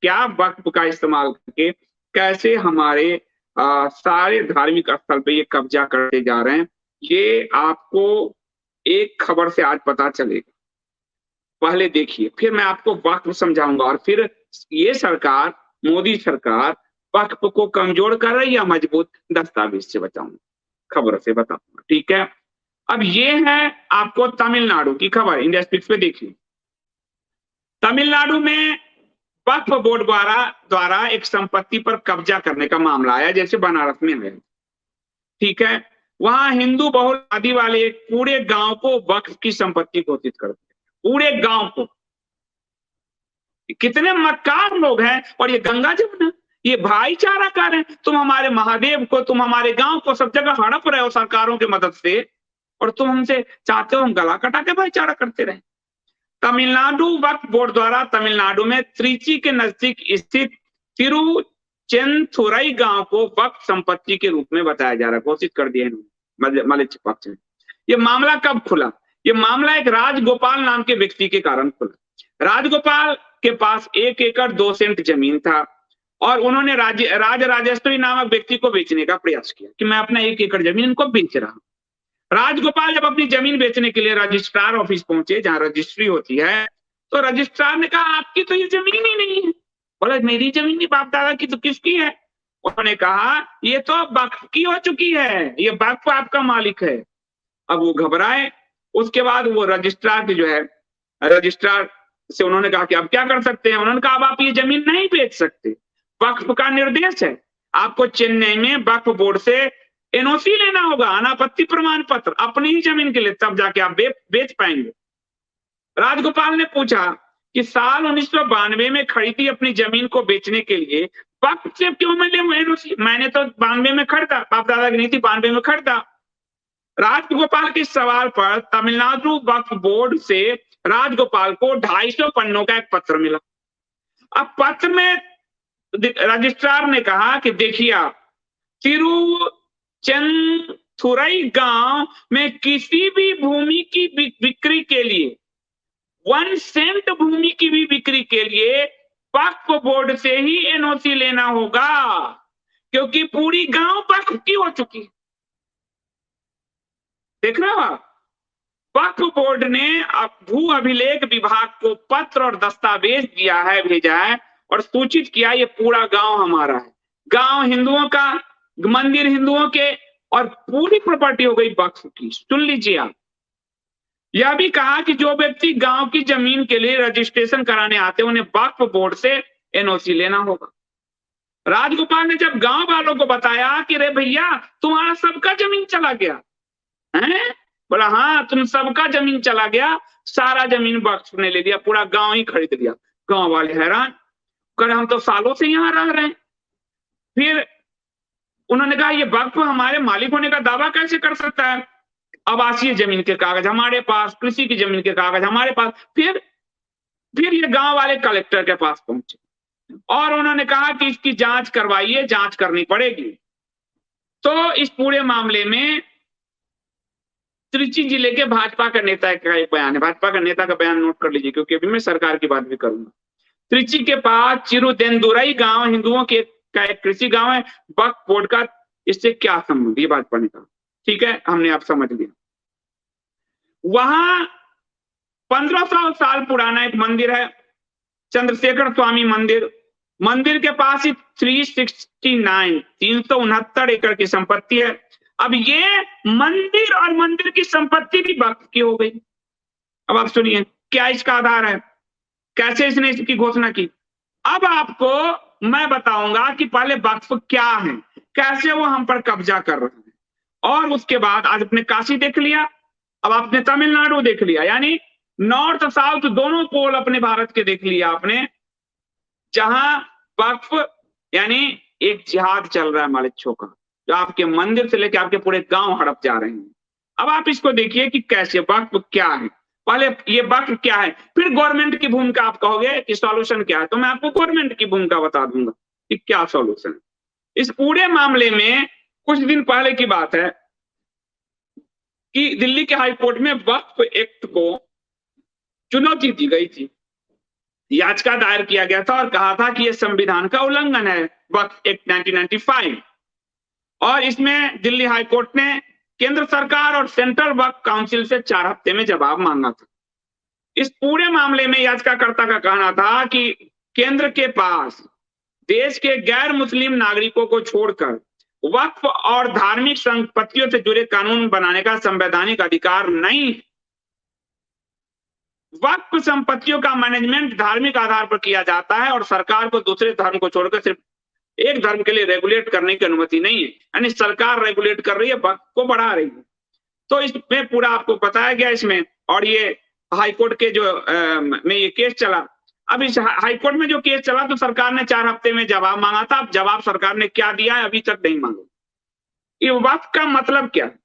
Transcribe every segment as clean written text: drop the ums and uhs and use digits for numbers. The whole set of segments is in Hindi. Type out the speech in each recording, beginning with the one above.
क्या वक्फ का इस्तेमाल करके कैसे हमारे सारे धार्मिक स्थल पे ये कब्जा करते जा रहे हैं, ये आपको एक खबर से आज पता चलेगा। पहले देखिए, फिर मैं आपको वक्फ समझाऊंगा और फिर ये सरकार, मोदी सरकार वक्फ को कमजोर कर रही है या मजबूत, दस्तावेज से बताऊंगा, खबर से बताऊंगा। ठीक है, अब ये है आपको तमिलनाडु की खबर, इंडिया स्पीक्स पे देखिए। तमिलनाडु में वक्फ बोर्ड द्वारा एक संपत्ति पर कब्जा करने का मामला आया, जैसे बनारस में है। ठीक है, वहां हिंदू बहुल आबादी वाले एक पूरे गांव को वक्फ की संपत्ति घोषित करते हैं, पूरे गांव को। कितने मक्कार लोग हैं, और ये गंगा जमुना, ये भाईचारा कर रहे हैं। तुम हमारे महादेव को, तुम हमारे गांव को सब जगह हड़प रहे हो सरकारों की मदद से, और तुम हमसे चाहते हो हम गला कटा के भाईचारा करते रहे। तमिलनाडु वक्फ बोर्ड द्वारा तमिलनाडु में त्रिची के नजदीक स्थित तिरुचेंथुरई गांव को वक्फ संपत्ति के रूप में बताया जा रहा है, घोषित कर दिया इन्होंने मलिक पक्ष में। ये मामला कब खुला? ये मामला एक राजगोपाल नाम के व्यक्ति के कारण खुला। राजगोपाल के पास 1 एकड़ 2 सेंट जमीन था, और उन्होंने राजराजेश्वरी नामक व्यक्ति को बेचने का प्रयास किया कि मैं अपना 1 एकड़ जमीन इनको बेच रहा हूं। राजगोपाल जब अपनी जमीन बेचने के लिए रजिस्ट्रार ऑफिस पहुंचे, जहां रजिस्ट्री होती है, तो रजिस्ट्रार ने कहा आपकी तो ये जमीन ही नहीं है। बोला मेरी जमीन नहीं, बाप दादा की तो किसकी है? उन्होंने कहा ये तो वक्फ की हो चुकी है, ये वक्फ आपका मालिक है। अब वो घबराए। उसके बाद वो रजिस्ट्रार की जो है, रजिस्ट्रार से उन्होंने कहा कि आप क्या कर सकते हैं? उन्होंने कहा अब आप ये जमीन नहीं बेच सकते, वक्फ का निर्देश है, आपको चेन्नई में वक्फ बोर्ड से एनओसी लेना होगा, अनापत्ति प्रमाण पत्र, अपनी ही जमीन के लिए, तब जाके आप बेच पाएंगे। राजगोपाल ने पूछा कि साल 1992 में खरीदी अपनी जमीन को बेचने के लिए वक्फ से क्यों मैं ले एनओसी? मैंने तो 92 में खरीदा, बाप दादा की नीति 92 में खरीदा। राजगोपाल के सवाल पर तमिलनाडु वक्फ बोर्ड से राजगोपाल को 250 पन्नों का एक पत्र मिला। अब पत्र में रजिस्ट्रार ने कहा कि देखिए आप, तिरुचेंथुरई गांव में किसी भी भूमि की बिक्री के लिए, 1 सेंट भूमि की भी बिक्री के लिए वक्फ बोर्ड से ही एनओसी लेना होगा, क्योंकि पूरी गांव वक्फ की हो चुकी है। देख रहे हो आप, वक्फ बोर्ड ने भू अभिलेख विभाग को पत्र और दस्तावेज दिया है, भेजा है और सूचित किया ये पूरा गांव हमारा है, गांव हिंदुओं का, मंदिर हिंदुओं के, और पूरी प्रॉपर्टी हो गई वक्फ की। सुन लीजिए आप, यह भी कहा कि जो व्यक्ति गांव की जमीन के लिए रजिस्ट्रेशन कराने आते हैं उन्हें वक्फ बोर्ड से एनओसी लेना होगा। राजगोपाल ने जब गांव वालों को बताया कि रे भैया तुम्हारा सबका जमीन चला गया है, बोला हाँ तुम सबका जमीन चला गया, सारा जमीन वक्फ ने ले लिया, पूरा गांव ही खरीद लिया। गांव वाले हैरान, कर हम तो सालों से यहां रह रहे हैं। फिर उन्होंने कहा ये वक्फ हमारे मालिक होने का दावा कैसे कर सकता है? आवासीय जमीन के कागज हमारे पास, कृषि की जमीन के कागज हमारे पास। फिर ये गांव वाले कलेक्टर के पास पहुंचे और उन्होंने कहा कि इसकी जांच करवाइए, जांच करनी पड़ेगी। तो इस पूरे मामले में त्रिची जिले के भाजपा का नेता का एक बयान है, भाजपा का नेता का बयान नोट कर लीजिए, क्योंकि अभी मैं सरकार की बात भी करूंगा। त्रिची के पास चिरुदेंदुरई गांव हिंदुओं के का एक कृषि गांव है, वक्फ बोर्ड का इससे क्या संबंध, ये भाजपा ने कहा। ठीक है, हमने आप समझ लिया। वहां 1500 साल पुराना एक मंदिर है, चंद्रशेखर स्वामी मंदिर। मंदिर के पास ही 369 एकड़ की संपत्ति है। अब ये मंदिर और मंदिर की संपत्ति भी वक्फ की हो गई। अब आप सुनिए क्या इसका आधार है, कैसे इसने इसकी घोषणा की। अब आपको मैं बताऊंगा कि पहले वक्फ क्या है, कैसे वो हम पर कब्जा कर रहे हैं, और उसके बाद आज अपने काशी देख लिया, अब आपने तमिलनाडु देख लिया, यानी नॉर्थ साउथ दोनों पोल अपने भारत के देख लिया आपने, जहां वक्फ यानी एक जिहाद चल रहा है मालिच्छों का, जो आपके मंदिर से लेकर आपके पूरे गांव हड़प जा रहे हैं। अब आप इसको देखिए कि कैसे वक्फ क्या है, पहले ये वक्फ क्या है, फिर गवर्नमेंट की भूमिका आप कहोगे कि सॉल्यूशन क्या है, तो मैं आपको गवर्नमेंट की भूमिका बता दूंगा कि क्या सॉल्यूशन है। इस पूरे मामले में कुछ दिन पहले की बात है कि दिल्ली के हाई कोर्ट में वक्फ एक्ट को चुनौती दी गई थी। याचिका दायर किया गया था और कहा था कि यह संविधान का उल्लंघन है, वक्फ एक्ट 1995। और इसमें दिल्ली हाईकोर्ट ने केंद्र सरकार और सेंट्रल वक्फ काउंसिल से 4 हफ्ते में जवाब मांगा था। इस पूरे मामले में याचिकाकर्ता का कहना था कि केंद्र के पास देश के गैर मुस्लिम नागरिकों को छोड़कर वक्फ और धार्मिक संपत्तियों से जुड़े कानून बनाने का संवैधानिक अधिकार नहीं। वक्फ संपत्तियों का मैनेजमेंट धार्मिक आधार पर किया जाता है और सरकार को दूसरे धर्म को छोड़कर सिर्फ एक धर्म के लिए रेगुलेट करने की अनुमति नहीं है। यानी सरकार रेगुलेट कर रही है, वक्फ को बढ़ा रही है। तो इसमें पूरा आपको बताया गया इसमें। और ये हाईकोर्ट के जो में ये केस चला, अब इस हाईकोर्ट में जो केस चला तो सरकार ने 4 हफ्ते में जवाब मांगा था। अब जवाब सरकार ने क्या दिया है अभी तक नहीं मांगा। ये वक्फ का मतलब क्या है?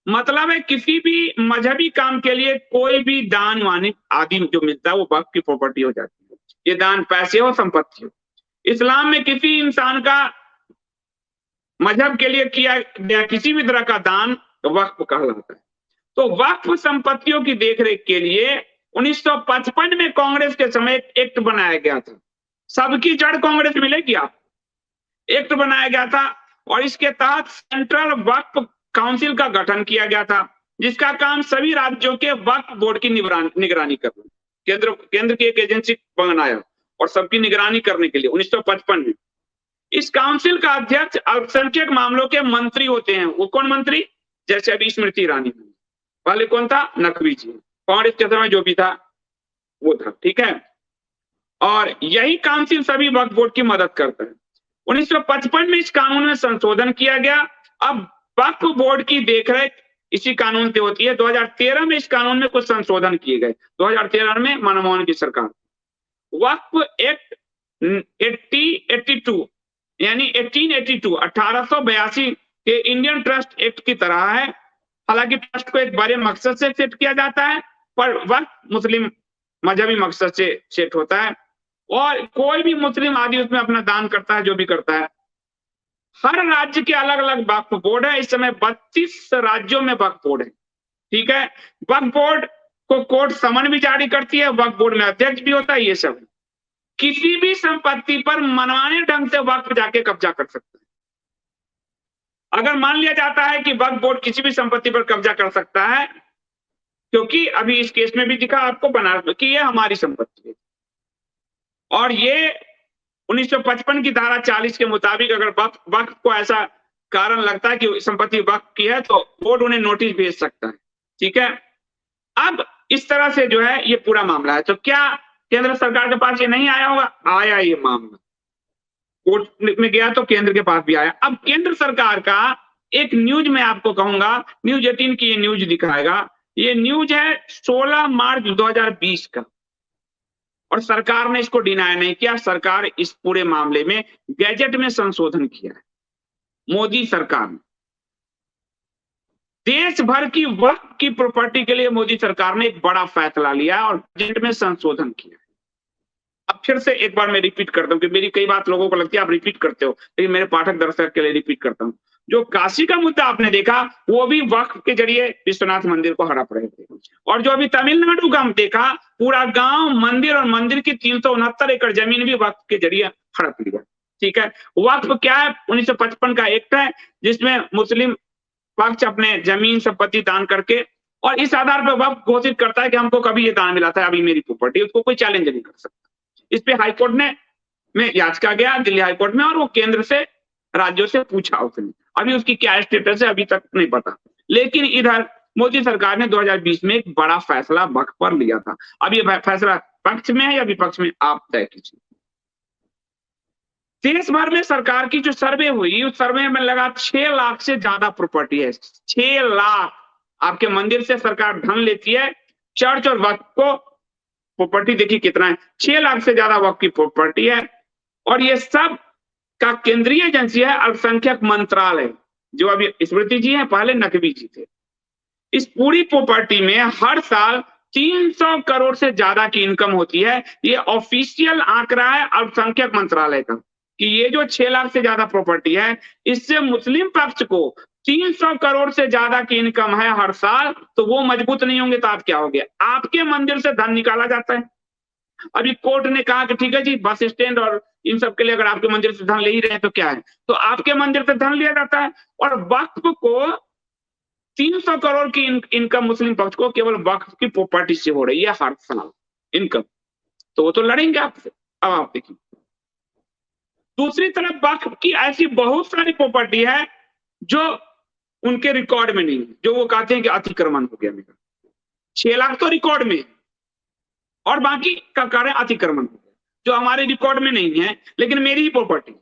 मतलब है किसी भी मजहबी काम के लिए कोई भी दान वानी आदि जो मिलता है वो वक्फ की प्रॉपर्टी हो जाती है। ये दान पैसे हो, संपत्ति हो। इस्लाम में किसी इंसान का मजहब के लिए किया गया किसी भी तरह का दान वक्फ कहलाता है। तो वक्फ संपत्तियों की देखरेख के लिए 1955 में कांग्रेस के समय एक एक्ट बनाया गया था। सबकी जड़ कांग्रेस मिलेगी आपको। एक्ट बनाया गया था और इसके तहत सेंट्रल वक्फ काउंसिल का गठन किया गया था, जिसका काम सभी राज्यों के वक्फ बोर्ड की निगरानी करना। केंद्र की एक एजेंसी बनाया और सबकी निगरानी करने के लिए 1955 में। इस काउंसिल का अध्यक्ष अल्पसंख्यक मामलों के मंत्री होते हैं। वो कौन मंत्री? जैसे अभी स्मृति ईरानी, पहले कौन था? नकवी जी। कांग्रेस के समय जो भी था वो था, ठीक है। और यही काउंसिल सभी वक्फ बोर्ड की मदद करता है। 1955 में इस कानून में संशोधन किया गया। अब वक्फ बोर्ड की देखरेख इसी कानून से होती है। 2013 में इस कानून में कुछ संशोधन किए गए। 2013 में मनमोहन की सरकार। वक्फ एक्ट 1882 यानी 1882 के इंडियन ट्रस्ट एक्ट की तरह है। हालांकि ट्रस्ट को एक बड़े मकसद से सेट किया जाता है, पर वक्फ मुस्लिम मजहबी मकसद से सेट होता है और कोई भी मुस्लिम आदमी उसमें अपना दान करता है, जो भी करता है। हर राज्य के अलग अलग वक्फ बोर्ड है। इस समय 32 राज्यों में वक्फ बोर्ड है, ठीक है। वक्फ बोर्ड को कोर्ट समन भी जारी करती है, वक्फ बोर्ड में अध्यक्ष भी होता है। ये सब किसी भी संपत्ति पर मनमाने ढंग से वक्फ जाके कब्जा कर सकता है। अगर मान लिया जाता है कि वक्फ बोर्ड किसी भी संपत्ति पर कब्जा कर सकता है, क्योंकि अभी इस केस में भी दिखा आपको बनारस में कि ये हमारी संपत्ति है और ये 1955 की धारा 40 के मुताबिक अगर वक्फ को ऐसा कारण लगता है कि संपत्ति वक्फ की है तो बोर्ड उन्हें नोटिस भेज सकता है, ठीक है। अब इस तरह से जो है ये पूरा मामला है। तो क्या केंद्र सरकार के पास ये नहीं आया होगा? आया, ये मामला कोर्ट में गया तो केंद्र के पास भी आया। अब केंद्र सरकार का एक न्यूज मैं आपको कहूंगा, न्यूज 18 की ये न्यूज दिखाएगा। ये न्यूज है 16 मार्च 2020 का और सरकार ने इसको डिनाई नहीं किया। सरकार इस पूरे मामले में गैजेट में संशोधन किया है। मोदी सरकार ने देश भर की वक्फ की प्रॉपर्टी के लिए मोदी सरकार ने एक बड़ा फैसला लिया और गैजेट में संशोधन किया। अब फिर से एक बार मैं रिपीट करता हूं कि मेरी कई बात लोगों को लगती है आप रिपीट करते हो, लेकिन मेरे पाठक दर्शक के लिए रिपीट करता हूं। जो काशी का मुद्दा आपने देखा वो भी वक्फ के जरिए विश्वनाथ मंदिर को हड़प रहे थे। और जो अभी तमिलनाडु का हम देखा, पूरा गांव, मंदिर और मंदिर की 369 एकड़ जमीन भी वक्फ के जरिए हड़प लिया, ठीक है। वक्फ क्या है? 1955 का एक्ट है जिसमें मुस्लिम पक्ष अपने जमीन संपत्ति दान करके और इस आधार पर वक्फ घोषित करता है कि हमको कभी ये दान मिला था, अभी मेरी प्रॉपर्टी, उसको कोई चैलेंज नहीं कर सकता। इस पे हाईकोर्ट में याचिका गया दिल्ली हाईकोर्ट में और वो केंद्र से, राज्यों से पूछा उसने। अभी उसकी क्या स्टेटस है अभी तक नहीं पता। लेकिन इधर मोदी सरकार ने 2020 में एक बड़ा फैसला वक्फ पर लिया था। अब ये फैसला पक्ष में है या विपक्ष में, आप तय कीजिए। देश भर में सरकार की जो सर्वे हुई, उस सर्वे में लगा 6 लाख से ज्यादा प्रॉपर्टी है। 6 लाख आपके मंदिर से सरकार धन लेती है। चर्च और वक्फ को प्रॉपर्टी देखिए कितना है, 6 लाख से ज्यादा वक्फ की प्रॉपर्टी है। और ये सब का केंद्रीय एजेंसी है अल्पसंख्यक मंत्रालय, जो अभी स्मृति जी हैं, पहले नकवी जी थे। इस पूरी प्रॉपर्टी में हर साल 300 करोड़ से ज्यादा की इनकम होती है। ये ऑफिशियल आंकड़ा है अल्पसंख्यक मंत्रालय का कि ये जो 6 लाख से ज्यादा प्रॉपर्टी है, इससे मुस्लिम पक्ष को 300 करोड़ से ज्यादा की इनकम है हर साल। तो वो मजबूत नहीं होंगे तो आप क्या होंगे? आपके मंदिर से धन निकाला जाता है, अभी कोर्ट ने कहा कि ठीक है जी, बस स्टैंड और इन सब के लिए अगर आपके मंदिर से धन ले ही रहे हैं तो क्या है, तो आपके मंदिर से धन लिया जाता है। और वक्फ को 300 करोड़ की इनकम मुस्लिम पक्ष को केवल वक्फ की प्रॉपर्टी से हो रही है हर साल इनकम, तो वो तो लड़ेंगे आपसे। अब आप देखिए, दूसरी तरफ वक्फ की ऐसी बहुत सारी प्रॉपर्टी है जो उनके रिकॉर्ड में नहीं है, जो वो कहते हैं कि अतिक्रमण हो गया मेरा, 6 लाख तो रिकॉर्ड में है और बाकी का कार्य अतिक्रमण हो गया, जो हमारे रिकॉर्ड में नहीं है, लेकिन मेरी ही प्रॉपर्टी,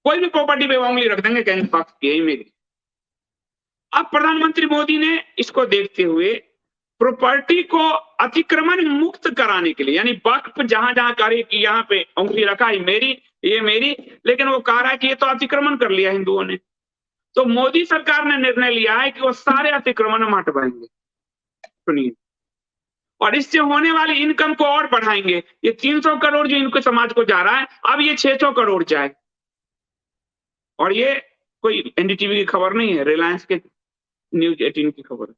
कोई भी प्रॉपर्टी पे उंगली रख देंगे, कहेंगे वक्फ की है मेरी। अब प्रधानमंत्री मोदी ने इसको देखते हुए प्रॉपर्टी को अतिक्रमण मुक्त कराने के लिए, यानी वक्फ जहां जहां कार्य की यहाँ पे उंगली रखा है मेरी, ये मेरी, लेकिन वो कह रहा है कि ये तो अतिक्रमण कर लिया हिंदुओं ने, तो मोदी सरकार ने निर्णय लिया है कि वो सारे अतिक्रमण हम हटवाएंगे। सुनिए, और इससे होने वाली इनकम को और बढ़ाएंगे। ये 300 करोड़ जो इनके समाज को जा रहा है, अब ये 600 करोड़ जाए। और ये कोई एनडीटीवी की खबर नहीं है, रिलायंस के न्यूज 18 की खबर है,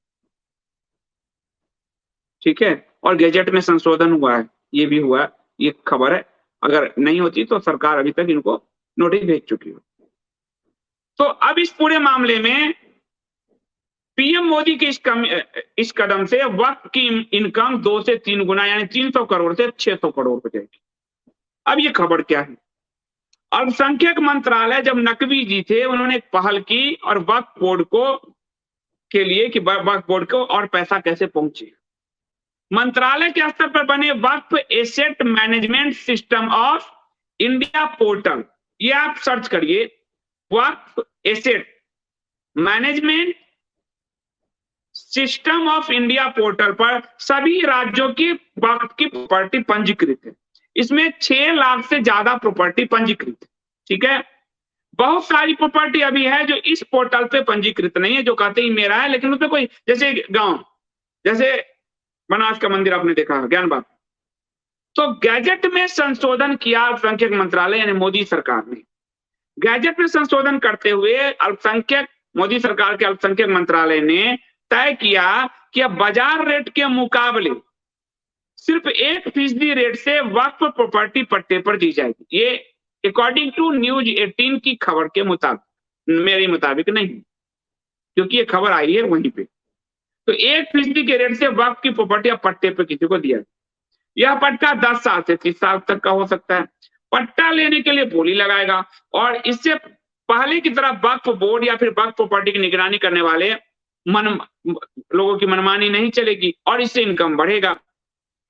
ठीक है। और गैजेट में संशोधन हुआ है, ये भी हुआ, ये खबर है, अगर नहीं होती तो सरकार अभी तक इनको नोटिस भेज चुकी हो। तो अब इस पूरे मामले में पीएम मोदी के इस कदम से वक्फ की इनकम 2 से 3 गुना, यानी 300 करोड़ से 600 करोड़ हो जाएगी। अब ये खबर क्या है, अल्पसंख्यक मंत्रालय जब नकवी जी थे, उन्होंने एक पहल की और वक्फ बोर्ड को के लिए कि वक्फ बोर्ड को और पैसा कैसे पहुंचे। मंत्रालय के स्तर पर बने Waqf asset management system of India portal, ये आप सर्च करिए, Waqf asset management system of India portal पर सभी राज्यों की वक्फ की प्रॉपर्टी पंजीकृत है। इसमें 6 लाख से ज्यादा प्रॉपर्टी पंजीकृत है, ठीक है। बहुत सारी प्रॉपर्टी अभी है जो इस पोर्टल पे पंजीकृत नहीं है, जो कहते ही मेरा है, लेकिन उसमें कोई, जैसे गांव, जैसे बनास का मंदिर आपने देखा ज्ञान बात, तो गैजेट में संशोधन किया अल्पसंख्यक मंत्रालय यानी मोदी सरकार ने। गैजेट में संशोधन करते हुए अल्पसंख्यक, मोदी सरकार के अल्पसंख्यक मंत्रालय ने तय किया कि अब बाजार रेट के मुकाबले सिर्फ 1% रेट से वक्फ प्रॉपर्टी पट्टे पर दी जाएगी। ये अकॉर्डिंग टू न्यूज 18 की खबर के मुताबिक, मेरे मुताबिक नहीं, क्योंकि ये खबर आई है वहीं पे। तो 1% के रेट से वक्फ की प्रॉपर्टी अब पट्टे पर किसी को दिया, यह पट्टा 10 साल से 30 साल तक का हो सकता है। पट्टा लेने के लिए बोली लगाएगा और इससे पहले की तरह वक्फ बोर्ड या फिर वक्फ प्रॉपर्टी की निगरानी करने वाले लोगों की मनमानी नहीं चलेगी और इससे इनकम बढ़ेगा।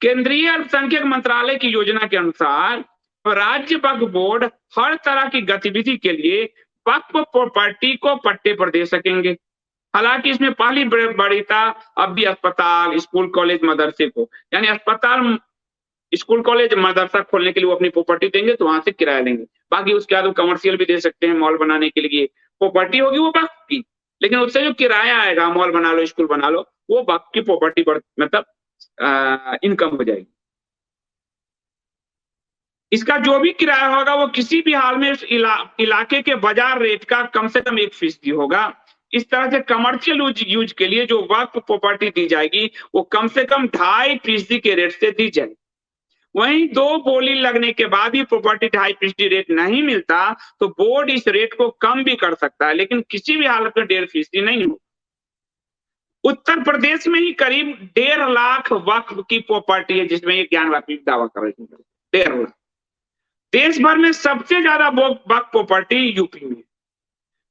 केंद्रीय अल्पसंख्यक मंत्रालय की योजना के अनुसार राज्य वक्फ बोर्ड हर तरह की गतिविधि के लिए वक्फ प्रॉपर्टी को पट्टे पर दे सकेंगे। हालांकि इसमें पहली वरीयता अब भी अस्पताल, स्कूल, कॉलेज, मदरसे को, यानी अस्पताल, स्कूल, कॉलेज, मदरसा खोलने के लिए वो अपनी प्रॉपर्टी देंगे तो वहां से किराया लेंगे। बाकी उसके बाद वो कमर्शियल भी दे सकते हैं, मॉल बनाने के लिए प्रॉपर्टी होगी वो वक्फ की, लेकिन उससे जो किराया आएगा, मॉल बना लो, स्कूल बना लो, वो वक्फ की प्रॉपर्टी पर मतलब इनकम हो जाएगी। इसका जो भी किराया होगा वो किसी भी हाल में इस इलाके के बाजार रेट का कम से कम 1% होगा। इस तरह से कमर्शियल यूज के लिए जो वक्फ प्रॉपर्टी दी जाएगी वो कम से कम 2.5% के रेट से दी जाएगी। वहीं 2 बोली लगने के बाद भी प्रॉपर्टी 2.5% रेट नहीं मिलता तो बोर्ड इस रेट को कम भी कर सकता है, लेकिन किसी भी हालत में 1.5% नहीं हो। उत्तर प्रदेश में ही करीब 1.5 लाख वक्फ की प्रॉपर्टी है जिसमें ये ज्ञानवापी दावा कर रहे हैं, 1.5 लाख। देश भर में सबसे ज्यादा वक्फ प्रॉपर्टी यूपी में।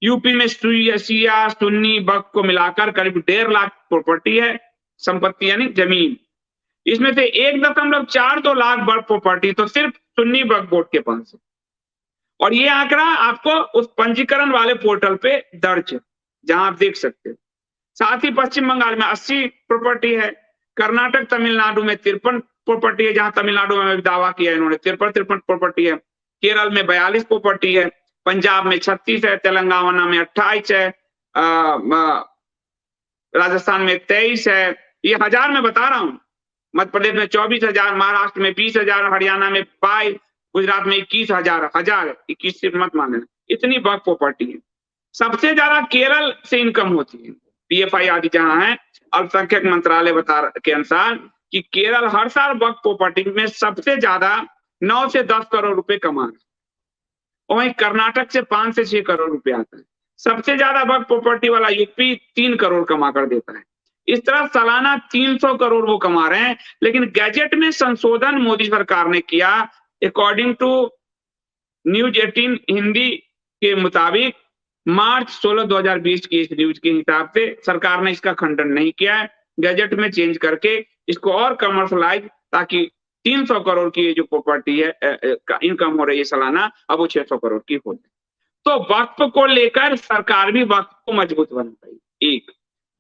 यूपी में शिया सुन्नी वक्फ को मिलाकर करीब 1.5 लाख प्रॉपर्टी है, संपत्ति यानी जमीन। इसमें से 1.42 लाख वक्फ प्रॉपर्टी तो सिर्फ सुन्नी वक्फ बोर्ड के पास है। और ये आंकड़ा आपको उस पंजीकरण वाले पोर्टल पे दर्ज है जहां आप देख सकते हैं। साथ ही पश्चिम बंगाल में 80 प्रॉपर्टी है, कर्नाटक, तमिलनाडु में 53 प्रॉपर्टी है, जहां तमिलनाडु में दावा किया है इन्होंने 53 प्रॉपर्टी है, केरल में 42 प्रॉपर्टी है, पंजाब में 36 है, तेलंगाना में 28 है, राजस्थान में 23 है, ये हजार में बता रहा हूं। मध्य प्रदेश में 24,000, महाराष्ट्र में 20,000, हरियाणा में 22, गुजरात में 21,000, 21 सिर्फ मत माने, इतनी वक्फ प्रॉपर्टी है। सबसे ज्यादा केरल से इनकम होती है, पीएफआई आदि जहां है। अल्पसंख्यक मंत्रालय के अनुसार कि केरल हर साल वक्फ प्रॉपर्टी में सबसे ज्यादा 9 से 10 करोड़ रुपए कमा रहा है, और वहीं कर्नाटक से 5 से 6 करोड़ रुपए आता है। सबसे ज्यादा वक्फ प्रॉपर्टी वाला यूपी 3 करोड़ कमा कर देता है। इस तरह सालाना 300 करोड़ वो कमा रहे हैं। लेकिन गैजेट में संशोधन मोदी सरकार ने किया। अकॉर्डिंग टू न्यूज 18 हिंदी के मुताबिक मार्च 16 2020 की इस न्यूज के हिसाब से सरकार ने इसका खंडन नहीं किया है। गैजेट में चेंज करके इसको और कमर्शलाइज, ताकि 300 करोड़ की जो प्रॉपर्टी है इनकम हो रही है सालाना, अब वो 600 करोड़ की हो जाए। तो वक्फ को लेकर सरकार भी वक्फ को मजबूत बना पाई। एक,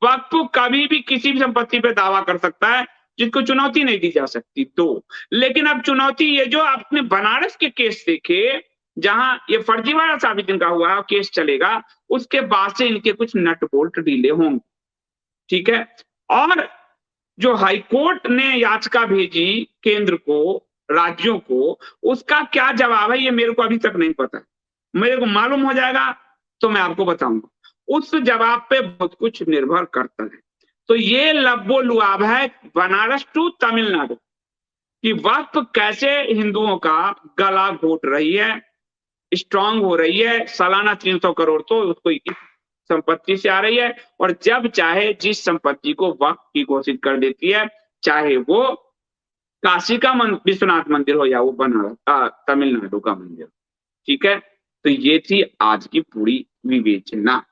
वक्फ कभी भी किसी भी संपत्ति पे दावा कर सकता है जिसको चुनौती नहीं दी जा सकती। दो, लेकिन अब चुनौती ये जो आपने बनारस के केस देखे, जहां ये फर्जीवाड़ा साबित इनका हुआ है, केस चलेगा, उसके बाद से इनके कुछ नट बोल्ट ढीले होंगे। ठीक है। और जो हाईकोर्ट ने याचिका भेजी केंद्र को, राज्यों को, उसका क्या जवाब है ये मेरे को अभी तक नहीं पता। मेरे को मालूम हो जाएगा तो मैं आपको बताऊंगा। उस जवाब पे बहुत कुछ निर्भर करता है। तो ये लब्बो लुआब है बनारस टू तमिलनाडु कि वक्फ कैसे हिंदुओं का गला घोट रही है, स्ट्रांग हो रही है। सालाना 300 करोड़ तो उसको इस संपत्ति से आ रही है, और जब चाहे जिस संपत्ति को वक्फ की घोषित कर देती है, चाहे वो काशी का विश्वनाथ मंदिर हो या वो बनारस तमिलनाडु का मंदिर। ठीक है। तो ये थी आज की पूरी विवेचना।